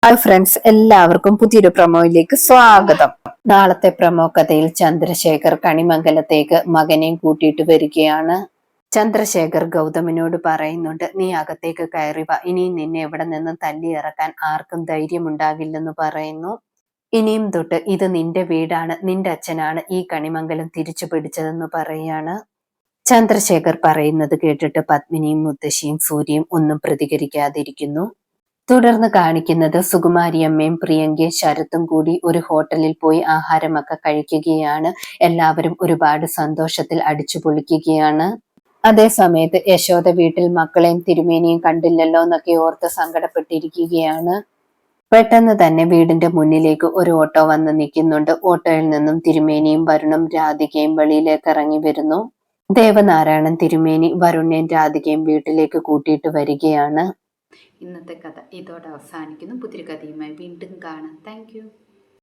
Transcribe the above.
Hi friends, എല്ലാവർക്കും പുതിയൊരു പ്രൊമോയിലേക്ക് സ്വാഗതം. നാളത്തെ പ്രൊമോ കഥയിൽ ചന്ദ്രശേഖർ കണിമംഗലത്തേക്ക് മകനെയും കൂട്ടിയിട്ട് വരികയാണ്. ചന്ദ്രശേഖർ ഗൗതമിനോട് പറയുന്നുണ്ട്, നീ അകത്തേക്ക് കയറി വാ, ഇനിയും നിന്നെ എവിടെ നിന്നും തല്ലി ഇറക്കാൻ ആർക്കും ധൈര്യമുണ്ടാകില്ലെന്ന് പറയുന്നു. ഇനിയും തൊട്ട് ഇത് നിന്റെ വീടാണ്, നിന്റെ അച്ഛനാണ് ഈ കണിമംഗലം തിരിച്ചു പിടിച്ചതെന്ന് പറയാണ്. ചന്ദ്രശേഖർ പറയുന്നത് കേട്ടിട്ട് പത്മിനിയും മുത്തശ്ശിയും സൂര്യയും ഒന്നും പ്രതികരിക്കാതിരിക്കുന്നു. തുടർന്ന് കാണിക്കുന്നത് സുകുമാരിയമ്മയും പ്രിയങ്കയും ശരത്തും കൂടി ഒരു ഹോട്ടലിൽ പോയി ആഹാരമൊക്കെ കഴിക്കുകയാണ്. എല്ലാവരും ഒരുപാട് സന്തോഷത്തിൽ അടിച്ചു പൊളിക്കുകയാണ്. അതേ സമയത്ത് യശോദ വീട്ടിൽ മക്കളെയും തിരുമേനിയും കണ്ടില്ലല്ലോ എന്നൊക്കെ ഓർത്ത് സങ്കടപ്പെട്ടിരിക്കുകയാണ്. പെട്ടെന്ന് തന്നെ വീടിന്റെ മുന്നിലേക്ക് ഒരു ഓട്ടോ വന്ന് നിൽക്കുന്നുണ്ട്. ഓട്ടോയിൽ നിന്നും തിരുമേനിയും വരുണും രാധികയും വെളിയിലേക്ക് ഇറങ്ങി വരുന്നു. ദേവനാരായണൻ തിരുമേനി വരുണിനെയും രാധികയും വീട്ടിലേക്ക് കൂട്ടിയിട്ട് വരികയാണ്. ഇന്നത്തെ കഥ ഇതോടെ അവസാനിക്കുന്നു. പുതിയൊരു കഥയുമായി വീണ്ടും കാണാം. താങ്ക്